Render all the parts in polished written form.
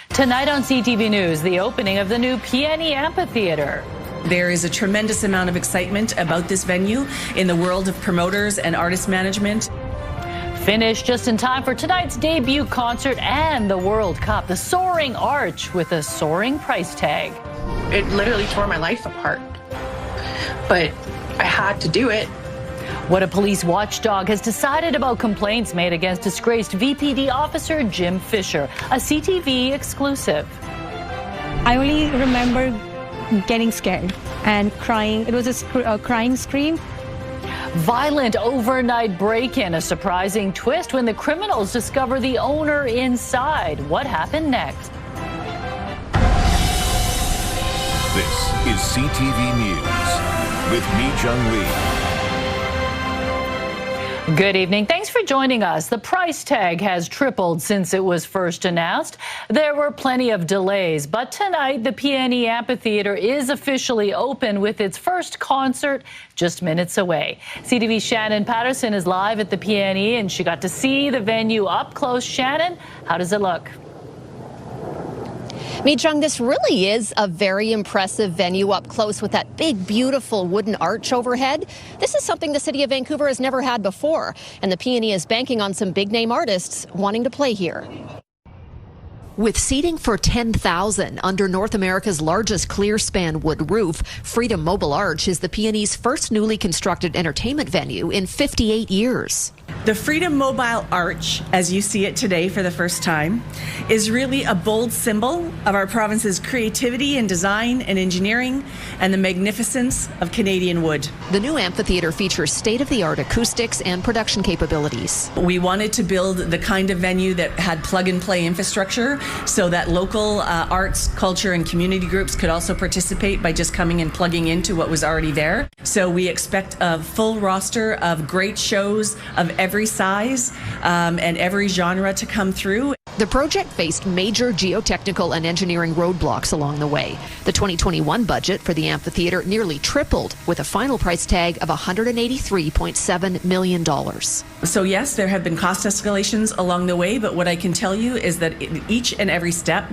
Tonight on CTV News, the opening of the new PNE Amphitheater. There is a tremendous amount of excitement about this venue in the world of promoters and artist management. Finished just in time for tonight's debut concert and the World Cup. The Soaring Arch with a soaring price tag. It literally tore my life apart, but I had to do it. What a police watchdog has decided about complaints made against disgraced VPD officer Jim Fisher. A CTV exclusive. I only remember getting scared and crying. It was a crying scream. Violent overnight break-in, a surprising twist when the criminals discover the owner inside. What happened next? This is CTV News with Mi Jung Lee. Good evening. Thanks for joining us. The price tag has tripled since it was first announced. There were plenty of delays, but tonight the PNE Amphitheater is officially open with its first concert just minutes away. CTV's Shannon Patterson is live at the PNE and she got to see the venue up close. Shannon, how does it look? Mi Jung, this really is a very impressive venue up close with that big, beautiful wooden arch overhead. This is something the city of Vancouver has never had before, and the PNE is banking on some big-name artists wanting to play here. With seating for 10,000 under North America's largest clear-span wood roof, Freedom Mobile Arch is the PNE's first newly constructed entertainment venue in 58 years. The Freedom Mobile Arch, as you see it today for the first time, is really a bold symbol of our province's creativity in design and engineering and the magnificence of Canadian wood. The new amphitheater features state-of-the-art acoustics and production capabilities. We wanted to build the kind of venue that had plug-and-play infrastructure so that local arts, culture, and community groups could also participate by just coming and plugging into what was already there. So we expect a full roster of great shows of every size and every genre to come through. The project faced major geotechnical and engineering roadblocks along the way. The 2021 budget for the amphitheater nearly tripled, with a final price tag of $183.7 million. So yes, there have been cost escalations along the way, but what I can tell you is that in each and every step,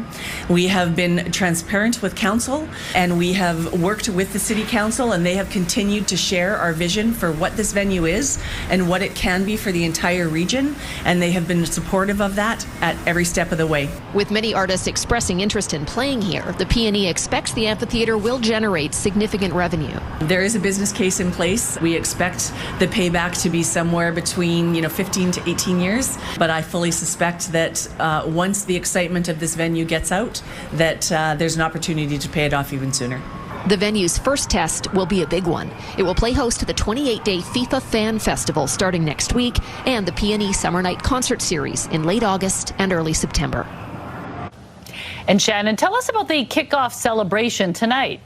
we have been transparent with council, and we have worked with the city council, and they have continued to share our vision for what this venue is and what it can be for the entire region, and they have been supportive of that at every step of the way. With many artists expressing interest in playing here, the PNE expects the amphitheater will generate significant revenue. There is a business case in place. We expect the payback to be somewhere between 15 to 18 years, but I fully suspect that once the excitement of this venue gets out, that there's an opportunity to pay it off even sooner. The venue's first test will be a big one. It will play host to the 28-day FIFA Fan Festival starting next week and the PNE Summer Night Concert Series in late August and early September. And Shannon, tell us about the kickoff celebration tonight.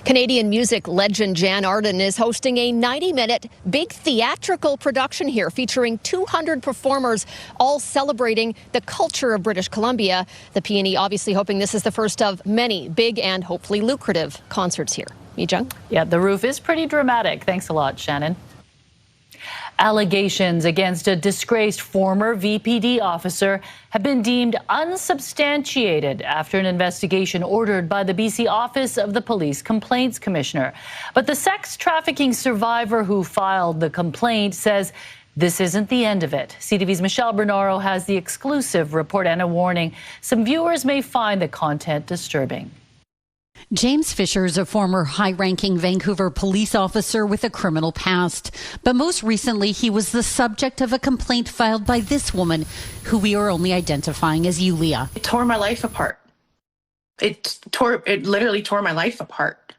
Canadian music legend Jan Arden is hosting a 90-minute big theatrical production here featuring 200 performers, all celebrating the culture of British Columbia. The PNE obviously hoping this is the first of many big and hopefully lucrative concerts here. Mi Jung? Yeah, the roof is pretty dramatic. Thanks a lot, Shannon. Allegations against a disgraced former VPD officer have been deemed unsubstantiated after an investigation ordered by the BC Office of the Police Complaints Commissioner. But the sex trafficking survivor who filed the complaint says this isn't the end of it. CTV's Michelle Bernaro has the exclusive report and a warning. Some viewers may find the content disturbing. James Fisher is a former high-ranking Vancouver police officer with a criminal past. But most recently, he was the subject of a complaint filed by this woman, who we are only identifying as Yulia. It tore my life apart. It literally tore my life apart.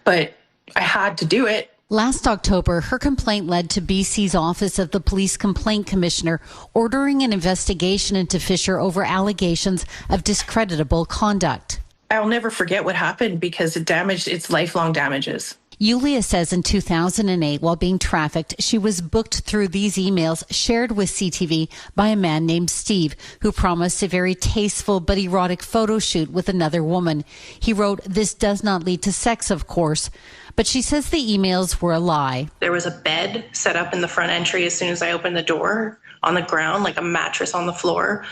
But I had to do it. Last October, her complaint led to BC's Office of the Police Complaint Commissioner ordering an investigation into Fisher over allegations of discreditable conduct. I'll never forget what happened because it's lifelong damages. Yulia says in 2008, while being trafficked, she was booked through these emails shared with CTV by a man named Steve, who promised a very tasteful but erotic photo shoot with another woman. He wrote, "This does not lead to sex, of course." But she says the emails were a lie. There was a bed set up in the front entry as soon as I opened the door on the ground, like a mattress on the floor,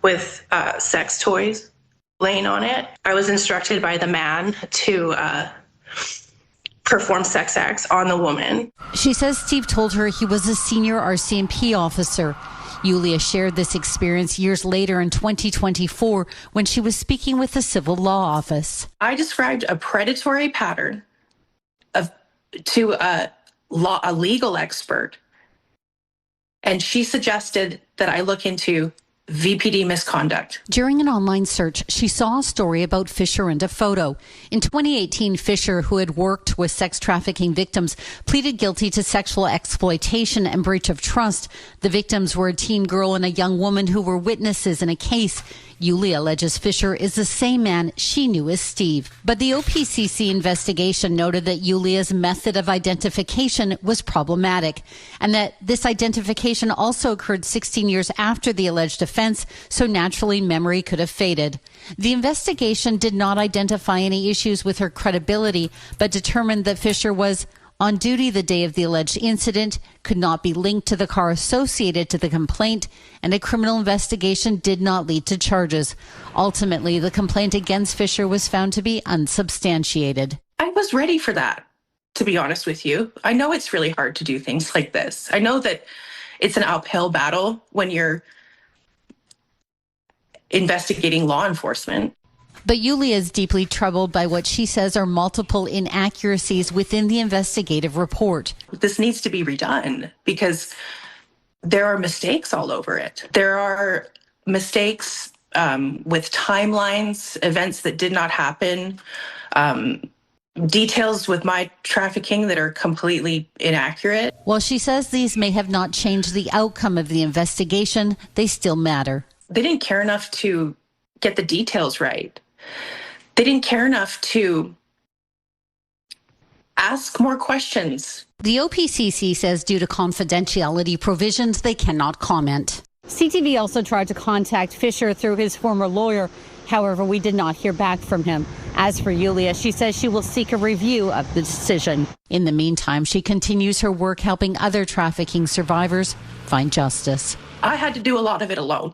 with sex toys laying on it. I was instructed by the man to perform sex acts on the woman. She says Steve told her he was a senior RCMP officer. Yulia shared this experience years later in 2024 when she was speaking with the Civil Law Office. I described a predatory pattern to a legal expert, and she suggested that I look into VPD misconduct. During an online search, she saw a story about Fisher and a photo. In 2018, Fisher, who had worked with sex trafficking victims, pleaded guilty to sexual exploitation and breach of trust. The victims were a teen girl and a young woman who were witnesses in a case. Yulia alleges Fisher is the same man she knew as Steve. But the OPCC investigation noted that Yulia's method of identification was problematic and that this identification also occurred 16 years after the alleged offense, so naturally memory could have faded. The investigation did not identify any issues with her credibility, but determined that Fisher was on duty the day of the alleged incident, could not be linked to the car associated to the complaint, and a criminal investigation did not lead to charges. Ultimately, the complaint against Fisher was found to be unsubstantiated. I was ready for that, to be honest with you. I know it's really hard to do things like this. I know that it's an uphill battle when you're investigating law enforcement. But Yulia is deeply troubled by what she says are multiple inaccuracies within the investigative report. This needs to be redone because there are mistakes all over it. There are mistakes with timelines, events that did not happen, details with my trafficking that are completely inaccurate. While she says these may have not changed the outcome of the investigation, they still matter. They didn't care enough to get the details right. They didn't care enough to ask more questions. The OPCC says due to confidentiality provisions, they cannot comment. CTV also tried to contact Fisher through his former lawyer. However, we did not hear back from him. As for Yulia, she says she will seek a review of the decision. In the meantime, she continues her work helping other trafficking survivors find justice. I had to do a lot of it alone.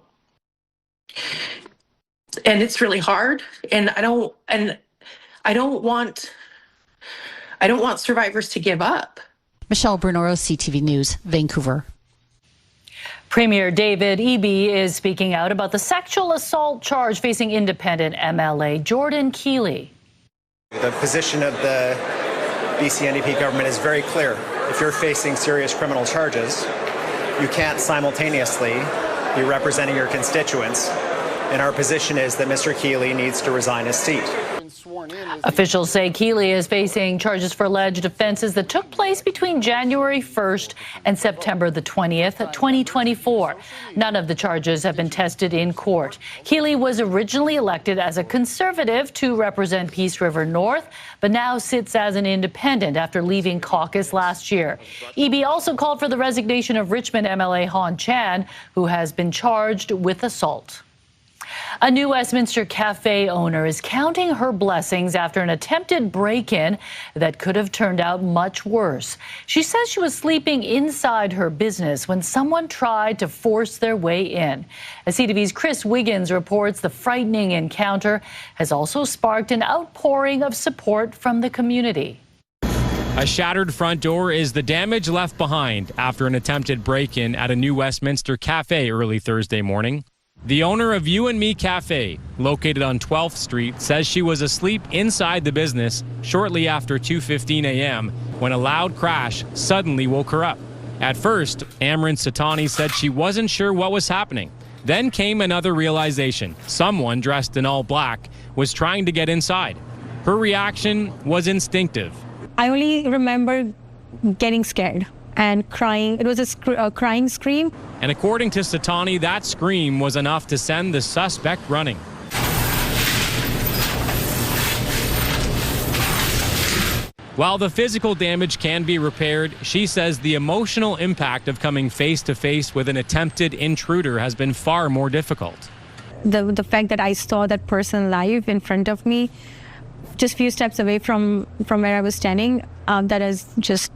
And it's really hard, and I don't want survivors to give up. Michelle Bernoro, CTV News, Vancouver. Premier David Eby is speaking out about the sexual assault charge facing independent MLA Jordan Keeley. The position of the BC NDP government is very clear. If you're facing serious criminal charges, you can't simultaneously be representing your constituents. And our position is that Mr. Keeley needs to resign his seat. Officials say Keeley is facing charges for alleged offenses that took place between January 1st and September the 20th, 2024. None of the charges have been tested in court. Keeley was originally elected as a Conservative to represent Peace River North, but now sits as an independent after leaving caucus last year. Eby also called for the resignation of Richmond MLA Han Chan, who has been charged with assault. A New Westminster cafe owner is counting her blessings after an attempted break-in that could have turned out much worse. She says she was sleeping inside her business when someone tried to force their way in. As CTV's Chris Wiggins reports, the frightening encounter has also sparked an outpouring of support from the community. A shattered front door is the damage left behind after an attempted break-in at a New Westminster cafe early Thursday morning. The owner of You and Me Cafe, located on 12th Street, says she was asleep inside the business shortly after 2:15 a.m. when a loud crash suddenly woke her up. At first, Amrin Satani said she wasn't sure what was happening. Then came another realization. Someone dressed in all black was trying to get inside. Her reaction was instinctive. I only remember getting scared and crying. It was a crying scream. And according to Satani, that scream was enough to send the suspect running. While the physical damage can be repaired, she says the emotional impact of coming face to face with an attempted intruder has been far more difficult. The fact that I saw that person live in front of me, just a few steps away from where I was standing, that is just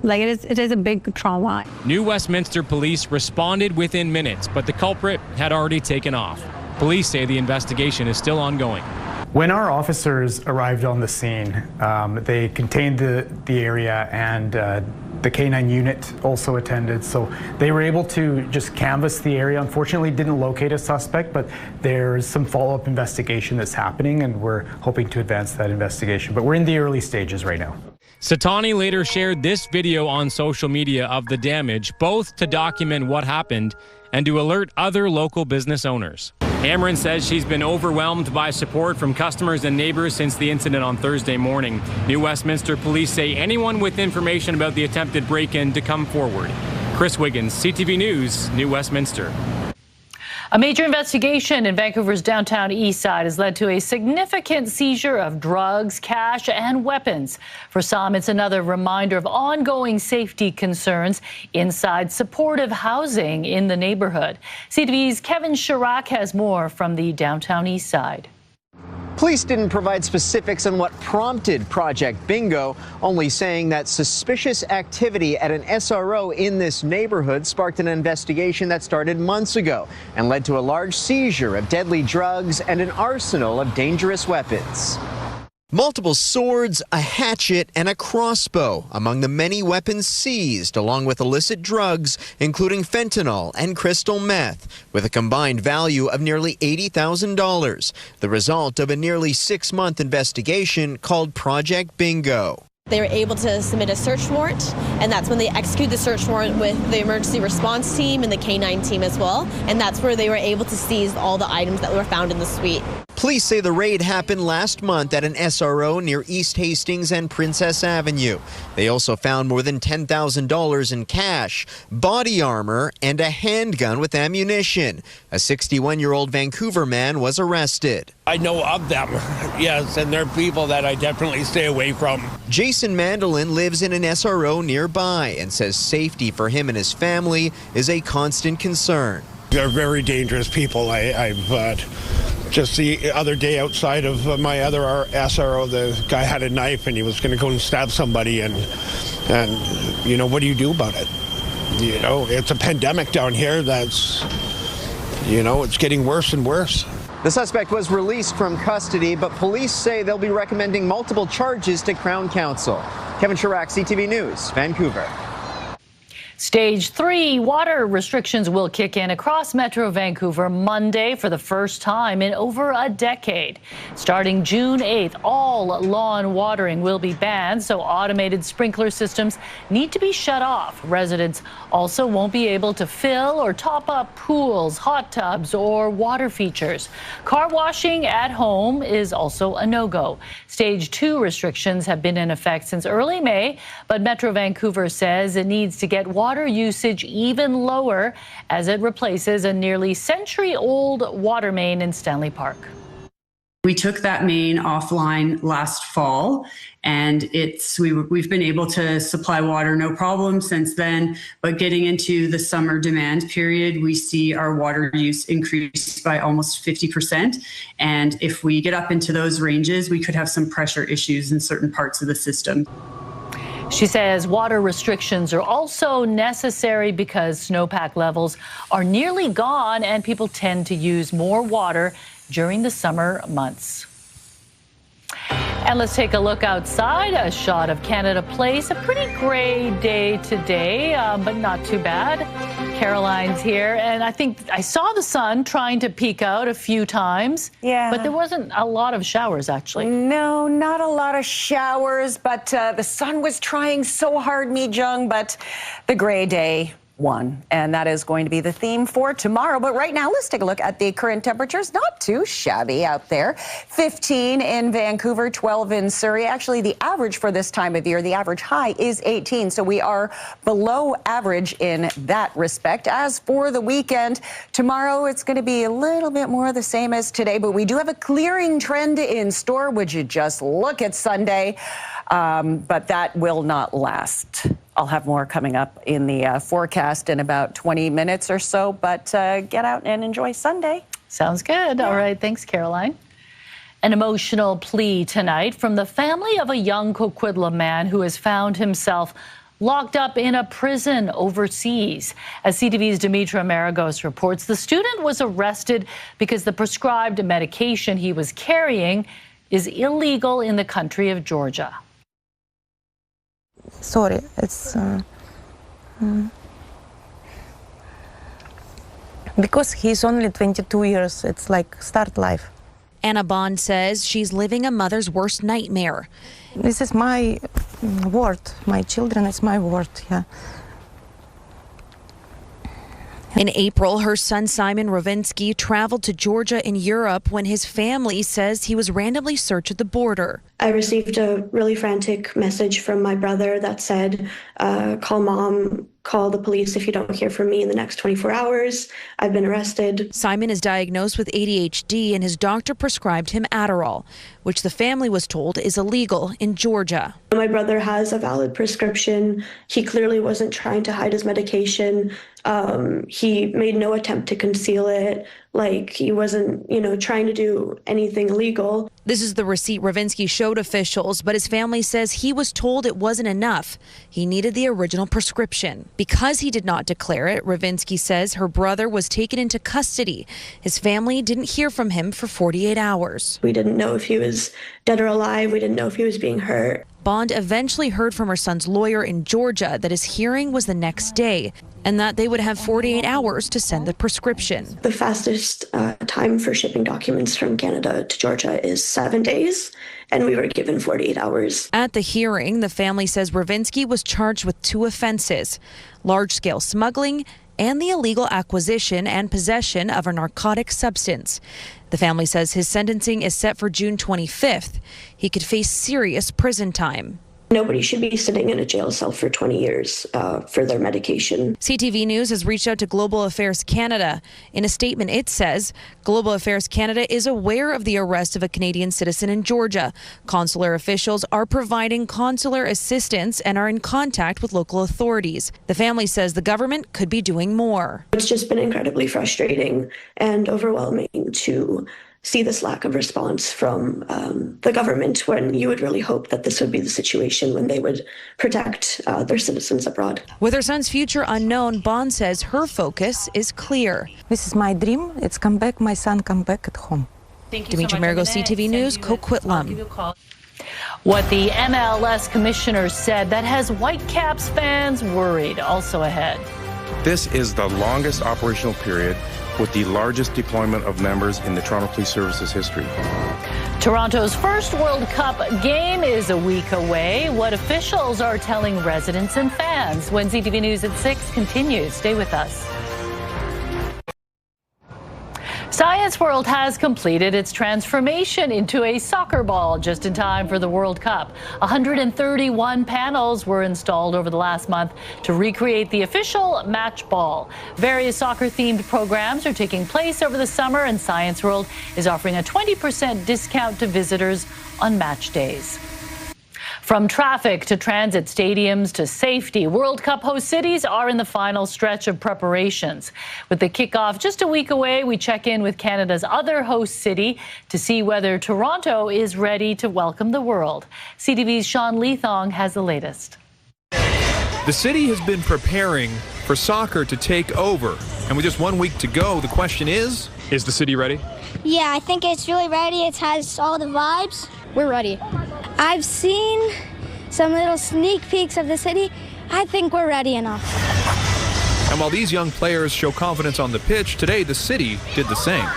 Like it is a big trauma. New Westminster police responded within minutes, but the culprit had already taken off. Police say the investigation is still ongoing. When our officers arrived on the scene, they contained the area, and the K9 unit also attended. So they were able to just canvass the area. Unfortunately, didn't locate a suspect, but there's some follow-up investigation that's happening, and we're hoping to advance that investigation. But we're in the early stages right now. Satani later shared this video on social media of the damage, both to document what happened and to alert other local business owners. Amron says she's been overwhelmed by support from customers and neighbors since the incident on Thursday morning. New Westminster police say anyone with information about the attempted break-in to come forward. Chris Wiggins, CTV News, New Westminster. A major investigation in Vancouver's downtown east side has led to a significant seizure of drugs, cash, and weapons. For some, it's another reminder of ongoing safety concerns inside supportive housing in the neighborhood. CTV's Kevin Chirac has more from the downtown east side. Police didn't provide specifics on what prompted Project Bingo, only saying that suspicious activity at an SRO in this neighborhood sparked an investigation that started months ago and led to a large seizure of deadly drugs and an arsenal of dangerous weapons. Multiple swords, a hatchet, and a crossbow among the many weapons seized, along with illicit drugs, including fentanyl and crystal meth, with a combined value of nearly $80,000, the result of a nearly 6-month investigation called Project Bingo. They were able to submit a search warrant, and that's when they executed the search warrant with the emergency response team and the K9 team as well, and that's where they were able to seize all the items that were found in the suite. Police say the raid happened last month at an SRO near East Hastings and Princess Avenue. They also found more than $10,000 in cash, body armor, and a handgun with ammunition. A 61-year-old Vancouver man was arrested. I know of them, yes, and they're people that I definitely stay away from. Jason Mandolin lives in an SRO nearby and says safety for him and his family is a constant concern. They're very dangerous people. I've just the other day outside of my other SRO, the guy had a knife and he was going to go and stab somebody, and you know, what do you do about it? You know, it's a pandemic down here that's, you know, it's getting worse and worse. The suspect was released from custody, but police say they'll be recommending multiple charges to Crown Counsel. Kevin Chirac, CTV News, Vancouver. Stage 3 water restrictions will kick in across Metro Vancouver Monday for the first time in over a decade. Starting June 8th, all lawn watering will be banned, so automated sprinkler systems need to be shut off. Residents also won't be able to fill or top up pools, hot tubs, or water features. Car washing at home is also a no-go. Stage 2 restrictions have been in effect since early May, but Metro Vancouver says it needs to get water usage even lower as it replaces a nearly century-old water main in Stanley Park. We took that main offline last fall, and we've been able to supply water no problem since then. But getting into the summer demand period, we see our water use increase by almost 50%. And if we get up into those ranges, we could have some pressure issues in certain parts of the system. She says water restrictions are also necessary because snowpack levels are nearly gone and people tend to use more water during the summer months. And let's take a look outside. A shot of Canada Place. A pretty gray day today, but not too bad. Caroline's here, and I think I saw the sun trying to peek out a few times. Yeah. But there wasn't a lot of showers, actually. No, not a lot of showers, but the sun was trying so hard, Mi Jung, but the gray day won, and that is going to be the theme for tomorrow. But right now, let's take a look at the current temperatures. Not too shabby out there. 15 in Vancouver, 12 in Surrey. Actually, the average for this time of year, the average high is 18, so we are below average in that respect. As for the weekend, tomorrow it's going to be a little bit more the same as today, but we do have a clearing trend in store. Would you just look at Sunday? But that will not last. I'll have more coming up in the forecast in about 20 minutes or so, but get out and enjoy Sunday. Sounds good. Yeah. All right. Thanks, Caroline. An emotional plea tonight from the family of a young Coquitlam man who has found himself locked up in a prison overseas. As CTV's Dimitra Maragos reports, the student was arrested because the prescribed medication he was carrying is illegal in the country of Georgia. Sorry, it's because he's only 22 years. It's like start life. Anna Bond says she's living a mother's worst nightmare. This is my world. My children, it's my world, yeah. In April, her son Simon Rovinsky traveled to Georgia in Europe when his family says he was randomly searched at the border. I received a really frantic message from my brother that said, call mom, call the police if you don't hear from me in the next 24 hours. I've been arrested. Simon is diagnosed with ADHD and his doctor prescribed him Adderall, which the family was told is illegal in Georgia. My brother has a valid prescription. He clearly wasn't trying to hide his medication. He made no attempt to conceal it. Like he wasn't, trying to do anything illegal. This is the receipt Rovinsky showed officials, but his family says he was told it wasn't enough. He needed the original prescription. Because he did not declare it, Rovinsky says her brother was taken into custody. His family didn't hear from him for 48 hours. We didn't know if he was dead or alive. We didn't know if he was being hurt. Bond eventually heard from her son's lawyer in Georgia that his hearing was the next day and that they would have 48 hours to send the prescription. The fastest time for shipping documents from Canada to Georgia is 7 days, and we were given 48 hours. At the hearing, the family says Rovinsky was charged with 2 offenses: large-scale smuggling and the illegal acquisition and possession of a narcotic substance. The family says his sentencing is set for June 25th. He could face serious prison time. Nobody should be sitting in a jail cell for 20 years for their medication. CTV News has reached out to Global Affairs Canada. In a statement, it says Global Affairs Canada is aware of the arrest of a Canadian citizen in Georgia. Consular officials are providing consular assistance and are in contact with local authorities. The family says the government could be doing more. It's just been incredibly frustrating and overwhelming to see this lack of response from the government, when you would really hope that this would be the situation when they would protect their citizens abroad. With her son's future unknown, Bond says her focus is clear. This is my dream. It's come back, my son come back at home. Dimitra Maragos, CTV News, Coquitlam. What the MLS commissioner said that has Whitecaps fans worried. Also ahead. This is the longest operational period with the largest deployment of members in the Toronto Police Service's history. Toronto's first World Cup game is a week away. What officials are telling residents and fans when CTV News at 6 continues. Stay with us. Science World has completed its transformation into a soccer ball just in time for the World Cup. 131 panels were installed over the last month to recreate the official match ball. Various soccer-themed programs are taking place over the summer, and Science World is offering a 20% discount to visitors on match days. From traffic to transit stadiums to safety, World Cup host cities are in the final stretch of preparations. With the kickoff just a week away, we check in with Canada's other host city to see whether Toronto is ready to welcome the world. CTV's Sean Leathong has the latest. The city has been preparing for soccer to take over. And with just 1 week to go, the question is the city ready? Yeah, I think it's really ready. It has all the vibes. We're ready. I've seen some little sneak peeks of the city. I think we're ready enough. And while these young players show confidence on the pitch, today the city did the same.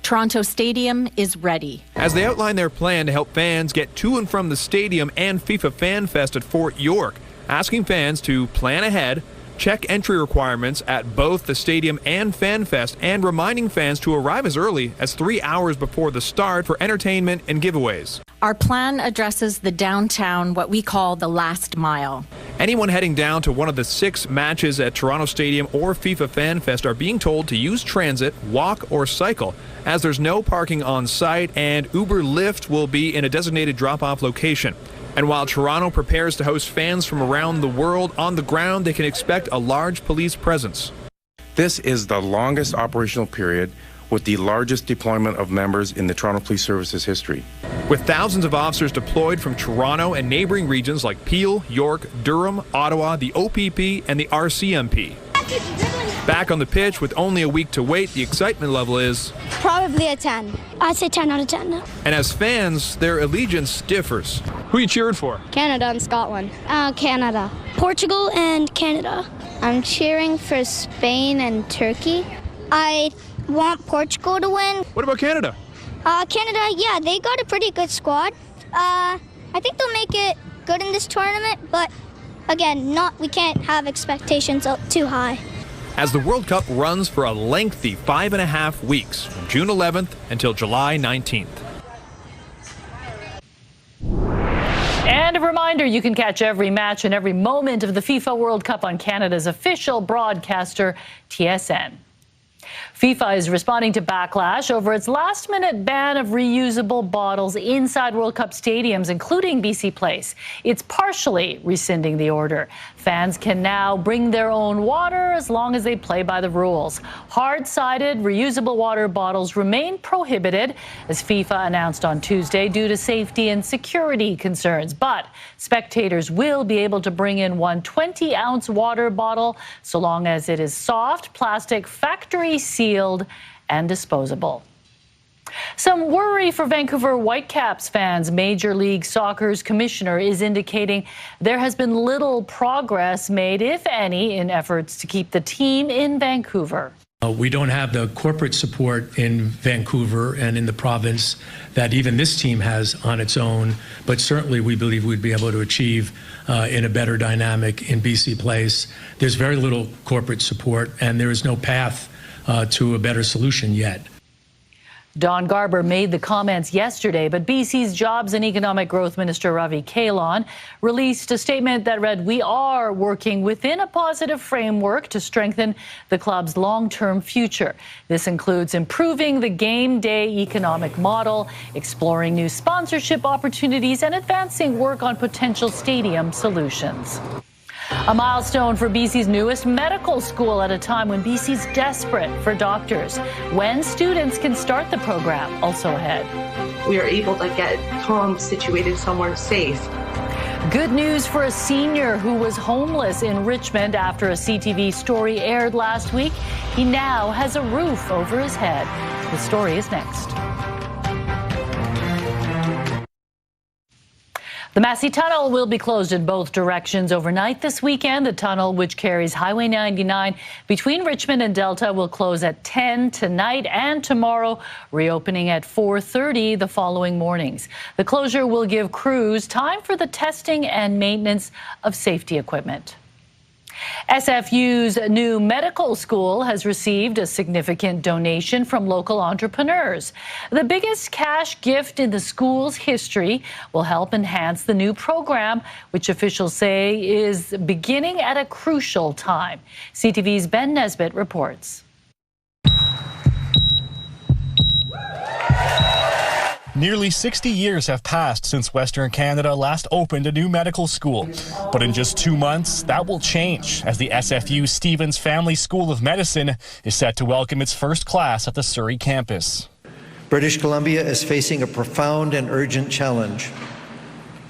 Toronto Stadium is ready. As they outline their plan to help fans get to and from the stadium and FIFA Fan Fest at Fort York, asking fans to plan ahead, check entry requirements at both the stadium and Fan Fest, and reminding fans to arrive as early as 3 hours before the start for entertainment and giveaways. Our plan addresses the downtown, what we call the last mile. Anyone heading down to one of the 6 matches at Toronto Stadium or FIFA Fan Fest are being told to use transit, walk, or cycle, as there's no parking on site, and Uber Lyft will be in a designated drop-off location. And while Toronto prepares to host fans from around the world, on the ground they can expect a large police presence. This is the longest operational period with the largest deployment of members in the Toronto Police Service's history. With thousands of officers deployed from Toronto and neighboring regions like Peel, York, Durham, Ottawa, the OPP, and the RCMP. Back on the pitch with only a week to wait, the excitement level is Probably a 10. I'd say 10 out of 10. And as fans, their allegiance differs. Who are you cheering for? Canada and Scotland. Canada. Portugal and Canada. I'm cheering for Spain and Turkey. I want Portugal to win. What about Canada? Canada, yeah, they got a pretty good squad. I think they'll make it good in this tournament, but again, we can't have expectations too high. As the World Cup runs for a lengthy 5.5 weeks, from June 11th until July 19th. And a reminder, you can catch every match and every moment of the FIFA World Cup on Canada's official broadcaster, TSN. FIFA is responding to backlash over its last-minute ban of reusable bottles inside World Cup stadiums, including BC Place. It's partially rescinding the order. Fans can now bring their own water as long as they play by the rules. Hard-sided reusable water bottles remain prohibited, as FIFA announced on Tuesday, due to safety and security concerns. But spectators will be able to bring in one 20-ounce water bottle so long as it is soft, plastic, factory sealed and disposable. Some worry for Vancouver Whitecaps fans. Major League Soccer's commissioner is indicating there has been little progress made, if any, in efforts to keep the team in Vancouver. We don't have the corporate support in Vancouver and in the province that even this team has on its own, but certainly we believe we'd be able to achieve in a better dynamic in BC Place. There's very little corporate support, and there is no path to a better solution yet. Don Garber made the comments yesterday, but BC's Jobs and Economic Growth Minister Ravi Kahlon released a statement that read, "We are working within a positive framework to strengthen the club's long-term future. This includes improving the game day economic model, exploring new sponsorship opportunities, and advancing work on potential stadium solutions." A milestone for BC's newest medical school at a time when BC's desperate for doctors. When students can start the program, also ahead. We are able to get Tom situated somewhere safe. Good news for a senior who was homeless in Richmond after a CTV story aired last week. He now has a roof over his head. The story is next. The Massey Tunnel will be closed in both directions overnight this weekend. The tunnel, which carries Highway 99 between Richmond and Delta, will close at 10 tonight and tomorrow, reopening at 4:30 the following mornings. The closure will give crews time for the testing and maintenance of safety equipment. SFU's new medical school has received a significant donation from local entrepreneurs. The biggest cash gift in the school's history will help enhance the new program, which officials say is beginning at a crucial time. CTV's Ben Nesbitt reports. Nearly 60 years have passed since Western Canada last opened a new medical school. But in just 2 months, that will change as the SFU Stevens Family School of Medicine is set to welcome its first class at the Surrey campus. British Columbia is facing a profound and urgent challenge,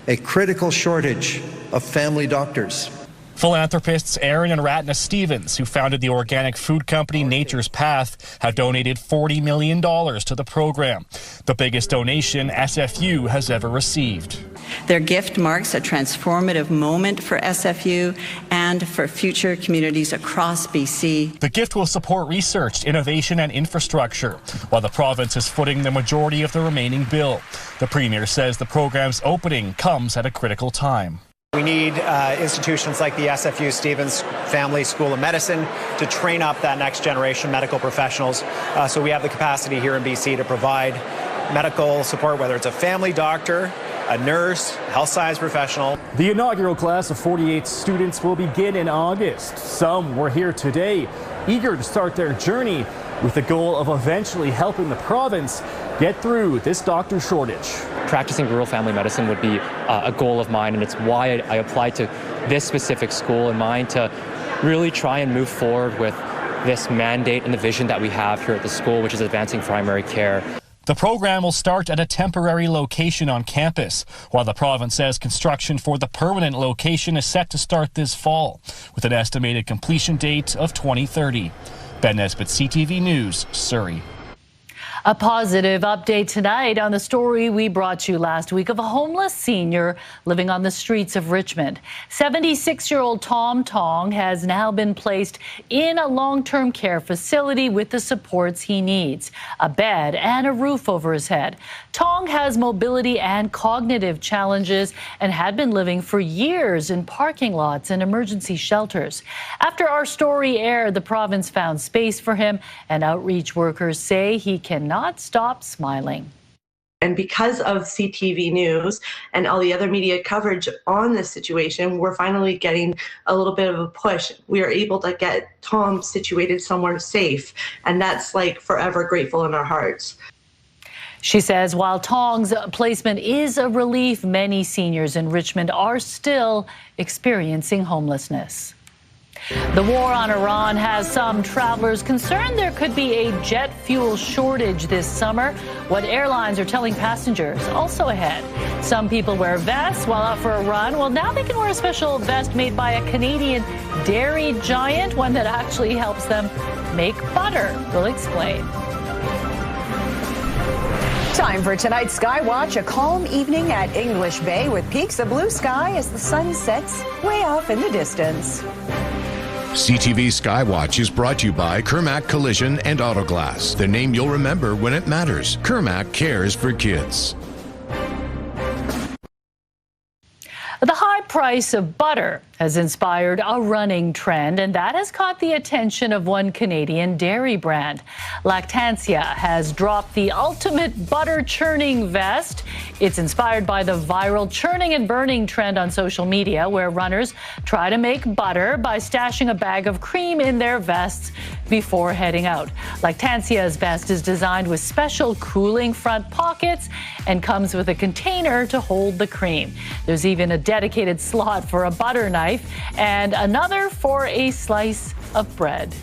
a critical shortage of family doctors. Philanthropists Aaron and Ratna Stevens, who founded the organic food company Nature's Path, have donated $40 million to the program, the biggest donation SFU has ever received. Their gift marks a transformative moment for SFU and for future communities across BC. The gift will support research, innovation and infrastructure, while the province is footing the majority of the remaining bill. The Premier says the program's opening comes at a critical time. We need institutions like the SFU Stevens Family School of Medicine to train up that next generation of medical professionals. So we have the capacity here in BC to provide medical support, whether it's a family doctor, a nurse, health science professional. The inaugural class of 48 students will begin in August. Some were here today, eager to start their journey with the goal of eventually helping the province get through this doctor shortage. Practicing rural family medicine would be a goal of mine, and it's why I applied to this specific school in mind, to really try and move forward with this mandate and the vision that we have here at the school, which is advancing primary care. The program will start at a temporary location on campus, while the province says construction for the permanent location is set to start this fall, with an estimated completion date of 2030. Ben Nesbitt, CTV News, Surrey. A positive update tonight on the story we brought you last week of a homeless senior living on the streets of Richmond. 76-year-old Tom Tong has now been placed in a long-term care facility with the supports he needs, a bed and a roof over his head. Tong has mobility and cognitive challenges and had been living for years in parking lots and emergency shelters. After our story aired, the province found space for him, and outreach workers say he cannot stop smiling. And because of CTV News and all the other media coverage on this situation, we're finally getting a little bit of a push. We are able to get Tom situated somewhere safe, and that's like forever grateful in our hearts. She says while Tong's placement is a relief, many seniors in Richmond are still experiencing homelessness. The war on Iran has some travelers concerned there could be a jet fuel shortage this summer. What airlines are telling passengers also ahead. Some people wear vests while out for a run. Well, now they can wear a special vest made by a Canadian dairy giant, one that actually helps them make butter. We'll explain. Time for tonight's Skywatch, a calm evening at English Bay with peaks of blue sky as the sun sets way off in the distance. CTV Skywatch is brought to you by Kermac Collision and Autoglass, the name you'll remember when it matters. Kermac cares for kids. The high price of butter has inspired a running trend, and that has caught the attention of one Canadian dairy brand. Lactantia has dropped the ultimate butter churning vest. It's inspired by the viral churning and burning trend on social media, where runners try to make butter by stashing a bag of cream in their vests before heading out. Lactantia's vest is designed with special cooling front pockets and comes with a container to hold the cream. There's even a dedicated slot for a butter knife and another for a slice of bread.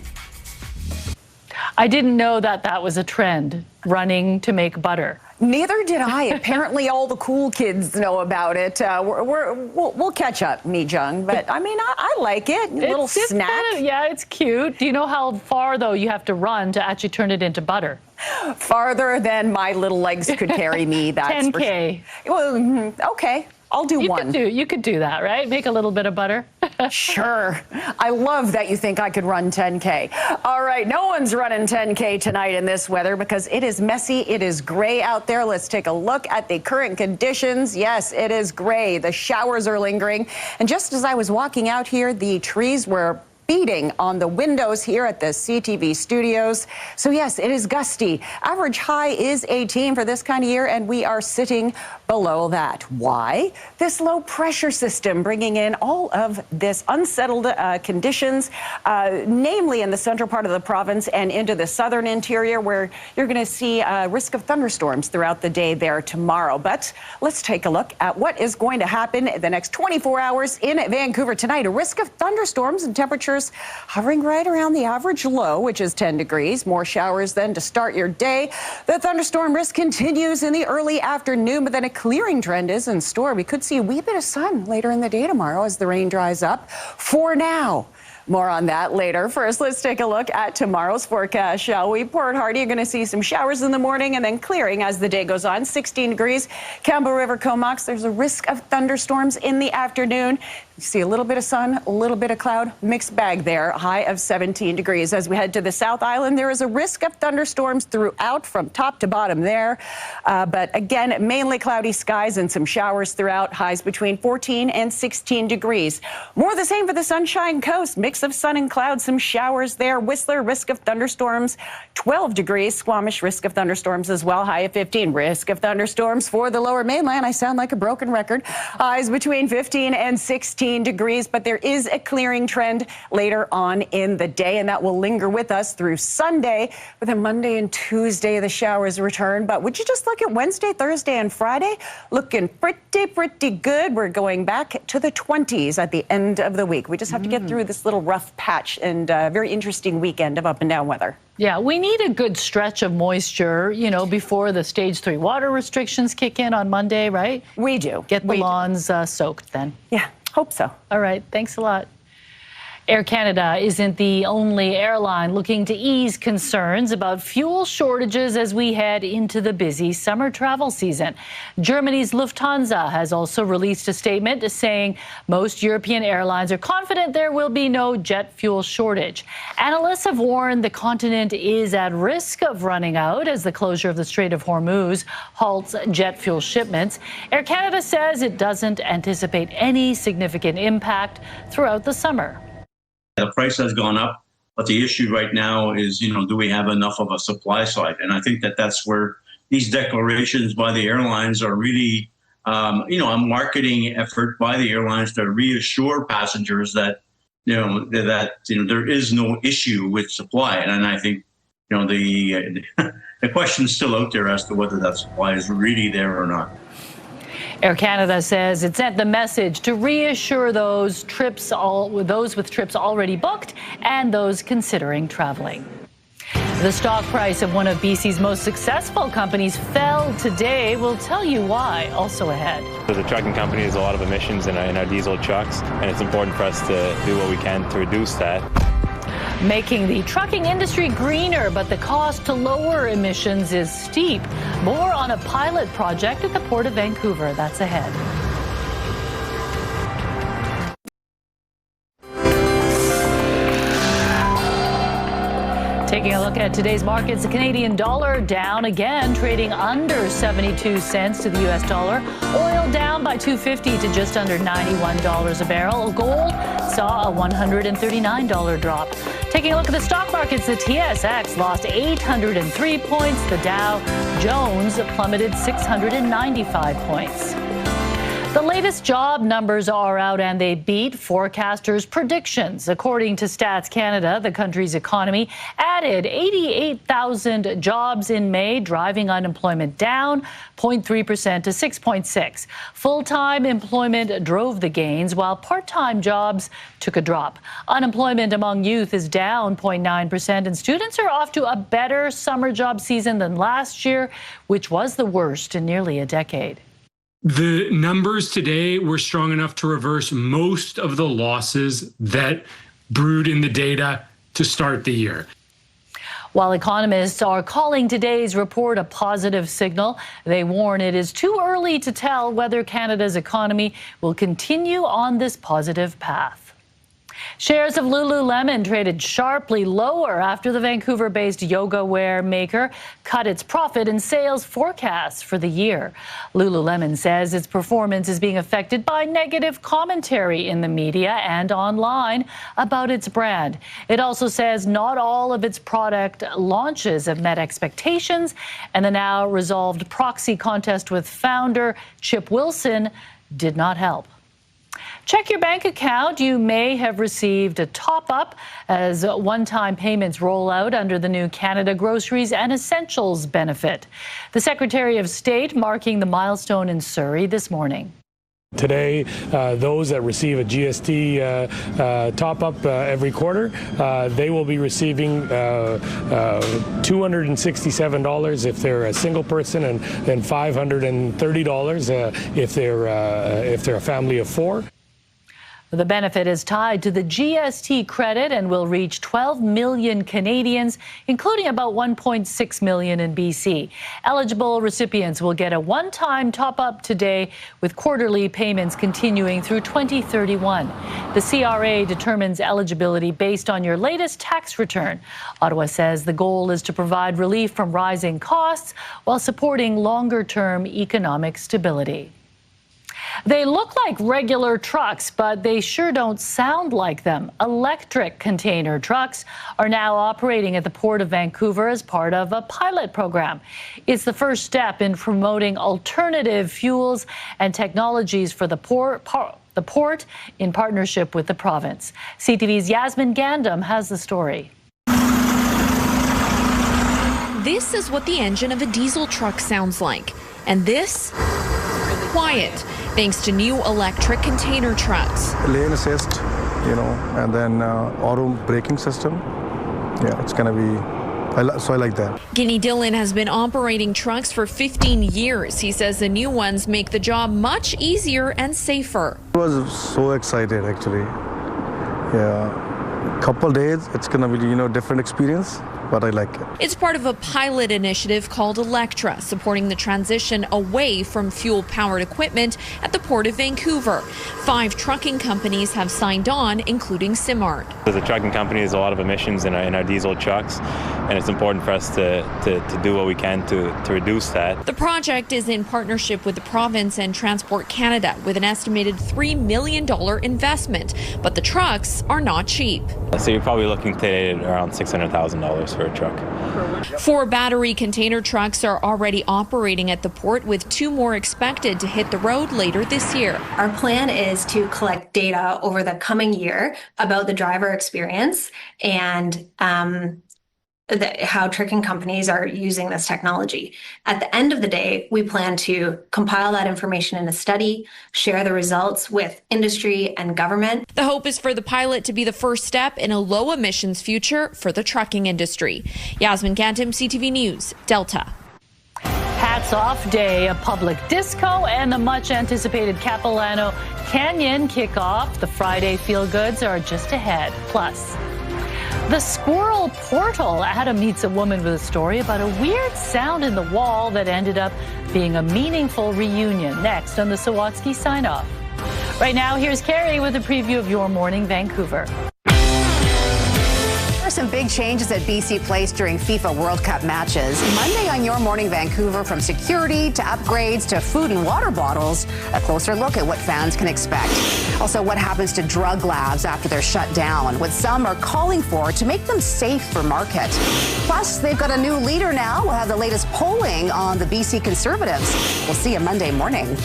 I didn't know that was a trend, running to make butter. Neither did I. Apparently, all the cool kids know about it. We'll catch up, Mi Jung. But I mean, I like it. A little snack. Yeah, it's cute. Do you know how far though you have to run to actually turn it into butter? Farther than my little legs could carry me. That's 10K. Well, okay. I'll do one. You could do that, right? Make a little bit of butter. Sure. I love that you think I could run 10K. All right, no one's running 10K tonight in this weather because it is messy. It is gray out there. Let's take a look at the current conditions. Yes, it is gray. The showers are lingering. And just as I was walking out here, the trees were beating on the windows here at the CTV studios. So yes, it is gusty. Average high is 18 for this kind of year, and we are sitting below that. Why? This low pressure system bringing in all of this unsettled conditions, namely in the central part of the province and into the southern interior, where you're going to see a risk of thunderstorms throughout the day there tomorrow. But let's take a look at what is going to happen the next 24 hours in Vancouver tonight. A risk of thunderstorms and temperatures hovering right around the average low, which is 10 degrees. More showers then to start your day. The thunderstorm risk continues in the early afternoon, but then a clearing trend is in store. We could see a wee bit of sun later in the day tomorrow as the rain dries up. For now, more on that later. First, let's take a look at tomorrow's forecast, shall we? Port Hardy, you're going to see some showers in the morning and then clearing as the day goes on. 16 degrees. Campbell River, Comox, there's a risk of thunderstorms in the afternoon. You see a little bit of sun, a little bit of cloud, mixed bag there, high of 17 degrees. As we head to the South Island, there is a risk of thunderstorms throughout from top to bottom there. But again, mainly cloudy skies and some showers throughout, highs between 14 and 16 degrees. More the same for the Sunshine Coast, mix of sun and clouds, some showers there. Whistler, risk of thunderstorms, 12 degrees. Squamish, risk of thunderstorms as well, high of 15. Risk of thunderstorms for the Lower Mainland. I sound like a broken record. Highs between 15 and 16 18 degrees, but there is a clearing trend later on in the day, and that will linger with us through Sunday. But then Monday and Tuesday, the showers return. But would you just look at Wednesday, Thursday, and Friday? Looking pretty good. We're going back to the 20s at the end of the week. We just have to get through this little rough patch and very interesting weekend of up and down weather. Yeah, we need a good stretch of moisture, you know, before the stage 3 water restrictions kick in on Monday, right? We do. Get the lawns soaked then. Yeah, hope so. All right, thanks a lot. Air Canada isn't the only airline looking to ease concerns about fuel shortages as we head into the busy summer travel season. Germany's Lufthansa has also released a statement saying most European airlines are confident there will be no jet fuel shortage. Analysts have warned the continent is at risk of running out as the closure of the Strait of Hormuz halts jet fuel shipments. Air Canada says it doesn't anticipate any significant impact throughout the summer. The price has gone up, but the issue right now is, you know, do we have enough of a supply side? And I think that that's where these declarations by the airlines are really, you know, a marketing effort by the airlines to reassure passengers that, there is no issue with supply. And I think, you know, the question is still out there as to whether that supply is really there or not. Air Canada says it sent the message to reassure those with trips already booked and those considering traveling. The stock price of one of BC's most successful companies fell today. We'll tell you why, also ahead. As a trucking company, there's a lot of emissions in our diesel trucks, and it's important for us to do what we can to reduce that. Making the trucking industry greener, but the cost to lower emissions is steep. More on a pilot project at the Port of Vancouver. That's ahead. Taking a look at today's markets, the Canadian dollar down again, trading under 72 cents to the U.S. dollar. Oil down by $2.50 to just under $91 a barrel. Gold saw a $139 drop. Taking a look at the stock markets, the TSX lost 803 points. The Dow Jones plummeted 695 points. The latest job numbers are out and they beat forecasters' predictions. According to Stats Canada, the country's economy added 88,000 jobs in May, driving unemployment down 0.3% to 6.6%. Full-time employment drove the gains, while part-time jobs took a drop. Unemployment among youth is down 0.9%, and students are off to a better summer job season than last year, which was the worst in nearly a decade. The numbers today were strong enough to reverse most of the losses that brewed in the data to start the year. While economists are calling today's report a positive signal, they warn it is too early to tell whether Canada's economy will continue on this positive path. Shares of Lululemon traded sharply lower after the Vancouver-based yoga wear maker cut its profit and sales forecasts for the year. Lululemon says its performance is being affected by negative commentary in the media and online about its brand. It also says not all of its product launches have met expectations, and the now resolved proxy contest with founder Chip Wilson did not help. Check your bank account. You may have received a top-up as one-time payments roll out under the new Canada Groceries and Essentials benefit. The Secretary of State marking the milestone in Surrey this morning. Today, those that receive a GST top-up every quarter, they will be receiving $267 if they're a single person, and then $530 if they're a family of four. The benefit is tied to the GST credit and will reach 12 million Canadians, including about 1.6 million in BC. Eligible recipients will get a one-time top-up today, with quarterly payments continuing through 2031. The CRA determines eligibility based on your latest tax return. Ottawa says the goal is to provide relief from rising costs while supporting longer-term economic stability. They look like regular trucks, but they sure don't sound like them. Electric container trucks are now operating at the Port of Vancouver as part of a pilot program. It's the first step in promoting alternative fuels and technologies for the port. the port in partnership with the province. CTV's Yasmin Gandam has the story. This is what the engine of a diesel truck sounds like. And this, quiet, thanks to new electric container trucks. Lane assist, and then auto braking system. Yeah, it's going to be, so I like that. Guinea Dillon has been operating trucks for 15 years. He says the new ones make the job much easier and safer. I was so excited, actually. Yeah, couple days, it's going to be, different experience. But I like it. It's part of a pilot initiative called Electra, supporting the transition away from fuel-powered equipment at the Port of Vancouver. 5 trucking companies have signed on, including Simard. As a trucking company, there's a lot of emissions in our diesel trucks, and it's important for us to do what we can to reduce that. The project is in partnership with the province and Transport Canada, with an estimated $3 million investment. But the trucks are not cheap. So you're probably looking today at around $600,000 for a truck. 4 battery container trucks are already operating at the port, with 2 more expected to hit the road later this year. Our plan is to collect data over the coming year about the driver experience and how trucking companies are using this technology. At the end of the day, we plan to compile that information in a study, share the results with industry and government. The hope is for the pilot to be the first step in a low emissions future for the trucking industry. Yasmin Gandam, CTV News, Delta. Hats Off Day, a public disco, and the much anticipated Capilano Canyon kickoff. The Friday feel-goods are just ahead. Plus, the Squirrel Portal. Adam meets a woman with a story about a weird sound in the wall that ended up being a meaningful reunion. Next on the Sawatsky Sign-Off. Right now, here's Carrie with a preview of your morning Vancouver. Some big changes at BC Place during FIFA World Cup matches. Monday on Your Morning Vancouver, from security to upgrades to food and water bottles, a closer look at what fans can expect. Also, what happens to drug labs after they're shut down, what some are calling for to make them safe for market. Plus, they've got a new leader now. We'll have the latest polling on the BC Conservatives. We'll see you Monday morning.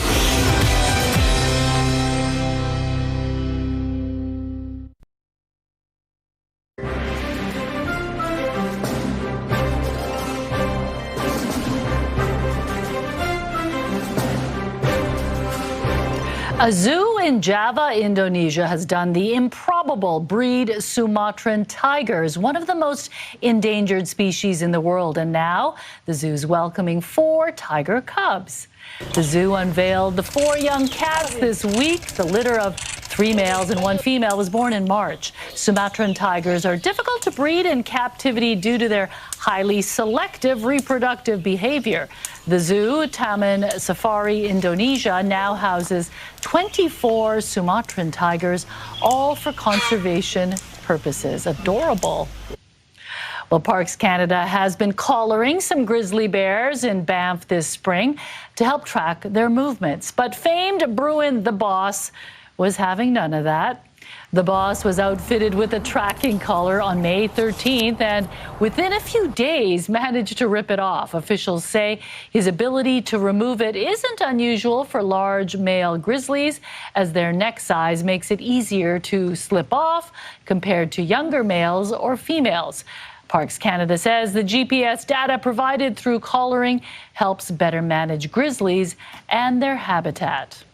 A zoo in Java, Indonesia, has done the improbable breed Sumatran tigers, one of the most endangered species in the world. And now the zoo's welcoming 4 tiger cubs. The zoo unveiled the 4 young cats this week. The litter of 3 males and 1 female was born in March. Sumatran tigers are difficult to breed in captivity due to their highly selective reproductive behavior. The zoo, Taman Safari Indonesia, now houses 24 Sumatran tigers, all for conservation purposes. Adorable. Well, Parks Canada has been collaring some grizzly bears in Banff this spring to help track their movements. But famed Bruin the Boss was having none of that. The Boss was outfitted with a tracking collar on May 13th and within a few days managed to rip it off. Officials say his ability to remove it isn't unusual for large male grizzlies, as their neck size makes it easier to slip off compared to younger males or females. Parks Canada says the GPS data provided through collaring helps better manage grizzlies and their habitat.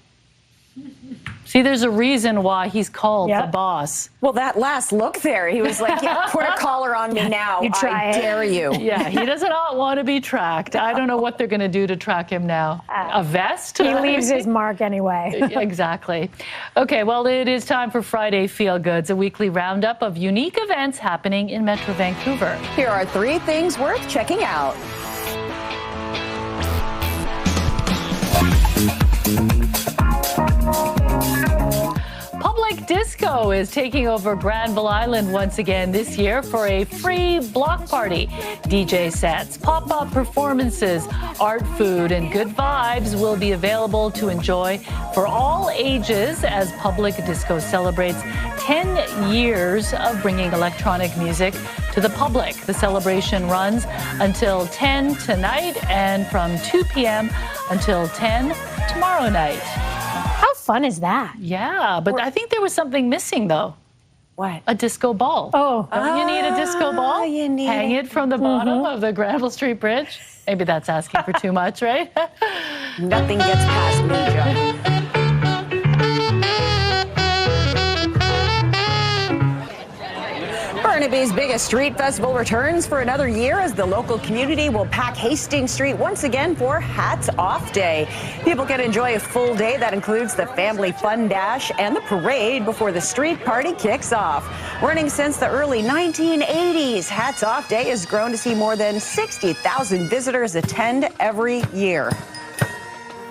See, there's a reason why he's called the Boss. Well, that last look there, he was like, yeah, put a collar on me now. I dare you. Yeah, he does not want to be tracked. I don't know what they're going to do to track him now. A vest? He leaves his mark anyway. Exactly. Okay, well, it is time for Friday Feel Goods, a weekly roundup of unique events happening in Metro Vancouver. Here are 3 things worth checking out. Public Disco is taking over Granville Island once again this year for a free block party. DJ sets, pop-up performances, art, food, and good vibes will be available to enjoy for all ages as Public Disco celebrates 10 years of bringing electronic music to the public. The celebration runs until 10 tonight and from 2 p.m. until 10 tomorrow night. How fun is that? Yeah, but I think there was something missing, though. What? A disco ball. Oh. Don't you need a disco ball? You need Hang it from the bottom of the Granville Street Bridge? Maybe that's asking for too much, right? Nothing gets past me, Joe. Burnaby's biggest street festival returns for another year as the local community will pack Hastings Street once again for Hats Off Day. People can enjoy a full day that includes the family fun dash and the parade before the street party kicks off. Running since the early 1980s, Hats Off Day has grown to see more than 60,000 visitors attend every year.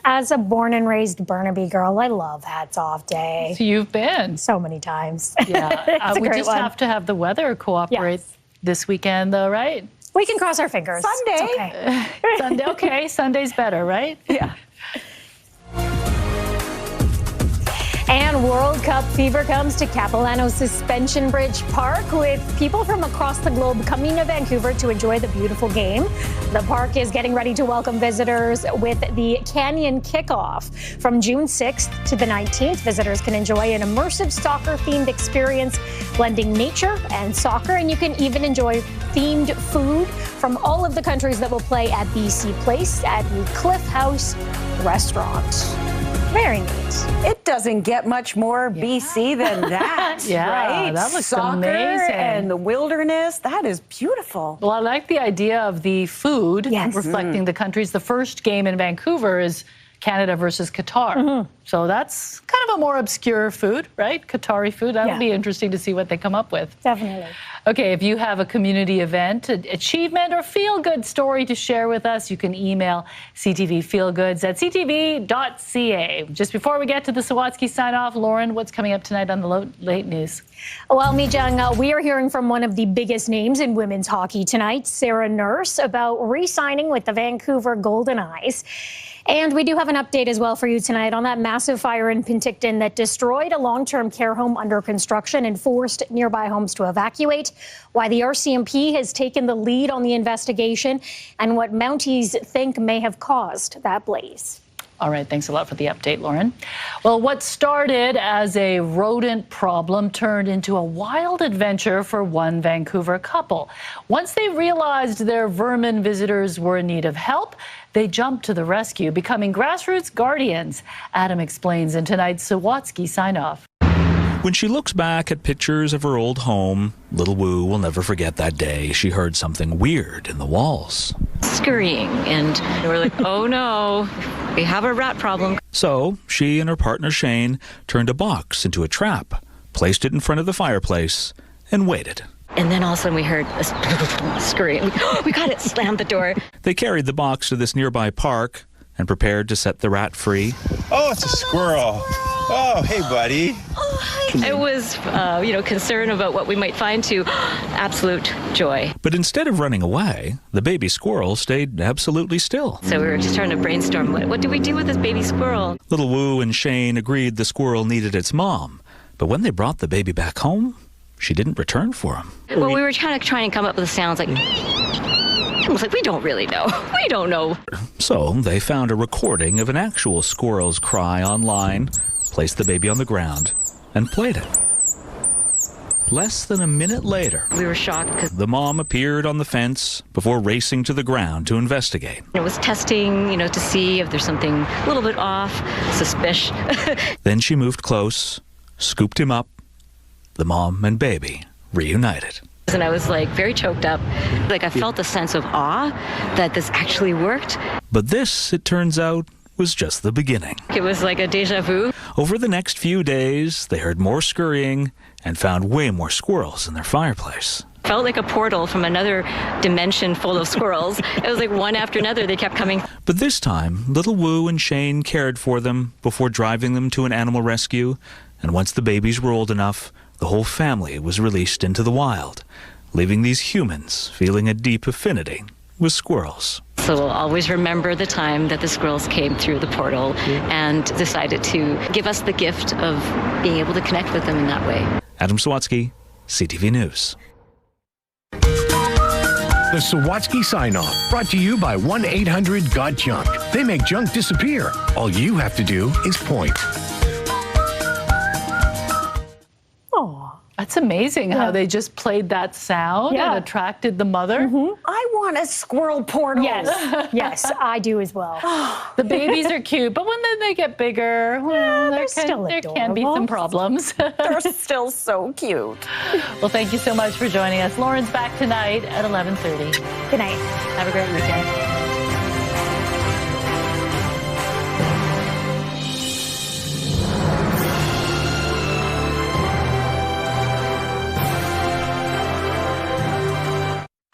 As a born and raised Burnaby girl, I love Hats Off Day. So you've been. So many times. Yeah. It's a we great just one. have to have the weather cooperate this weekend, though, right? We can cross our fingers. Sunday. It's okay. Sunday, okay. Sunday's better, right? Yeah. And World Cup fever comes to Capilano Suspension Bridge Park, with people from across the globe coming to Vancouver to enjoy the beautiful game. The park is getting ready to welcome visitors with the Canyon Kickoff. From June 6th to the 19th, visitors can enjoy an immersive soccer-themed experience, blending nature and soccer, and you can even enjoy themed food from all of the countries that will play at BC Place at the Cliff House Restaurant. Very neat. It doesn't get much more BC than that, Yeah, right? that looks Soccer amazing. and the wilderness, that is beautiful. Well, I like the idea of the food reflecting the countries. The first game in Vancouver is Canada versus Qatar. So that's kind of a more obscure food, right? Qatari food. That'll be interesting to see what they come up with. Definitely. Okay, if you have a community event, achievement, or feel-good story to share with us, you can email ctvfeelgoods@ctv.ca. Just before we get to the Sawatsky sign-off, Lauren, what's coming up tonight on the late news? Well, Mijang, we are hearing from one of the biggest names in women's hockey tonight, Sarah Nurse, about re-signing with the Vancouver Golden Eyes. And we do have an update as well for you tonight on that massive fire in Penticton that destroyed a long-term care home under construction and forced nearby homes to evacuate, why the RCMP has taken the lead on the investigation, and what Mounties think may have caused that blaze. All right, thanks a lot for the update, Lauren. Well, what started as a rodent problem turned into a wild adventure for one Vancouver couple. Once they realized their vermin visitors were in need of help, they jumped to the rescue, becoming grassroots guardians. Adam explains in tonight's Sawatsky sign-off. When she looks back at pictures of her old home, little Wu will never forget that day she heard something weird in the walls. Scurrying, and we're like, oh no, we have a rat problem. So she and her partner Shane turned a box into a trap, placed it in front of the fireplace, and waited. And then all of a sudden we heard a scurrying. We got it, slammed the door. They carried the box to this nearby park and prepared to set the rat free. Oh, it's a squirrel. Oh, hey, buddy. I was, concerned about what we might find, to absolute joy. But instead of running away, the baby squirrel stayed absolutely still. So we were just trying to brainstorm, what do we do with this baby squirrel? Little Wu and Shane agreed the squirrel needed its mom. But when they brought the baby back home, she didn't return for him. Well, we were kind of trying to come up with sounds like... I was like, we don't really know. We don't know. So they found a recording of an actual squirrel's cry online, placed the baby on the ground, and played it. Less than a minute later, we were shocked because the mom appeared on the fence before racing to the ground to investigate. It was testing, to see if there's something a little bit off, suspicious. Then she moved close, scooped him up. The mom and baby reunited. And I was like very choked up. Like I felt a sense of awe that this actually worked. But this, it turns out, was just the beginning. It was like a deja vu. Over the next few days, they heard more scurrying and found way more squirrels in their fireplace. Felt like a portal from another dimension full of squirrels. It was like one after another, they kept coming. But this time, little Wu and Shane cared for them before driving them to an animal rescue. And once the babies were old enough, the whole family was released into the wild, leaving these humans feeling a deep affinity with squirrels. So we'll always remember the time that the squirrels came through the portal and decided to give us the gift of being able to connect with them in that way. Adam Sawatsky, CTV News. The Sawatsky sign-off, brought to you by 1-800-GOT-JUNK. They make junk disappear. All you have to do is point. That's amazing how they just played that sound and attracted the mother. I want a squirrel portal. Yes, yes, I do as well. The babies are cute, but when they get bigger, well, there can be some problems. They're still so cute. Well, thank you so much for joining us. Lauren's back tonight at 11:30. Good night. Have a great weekend.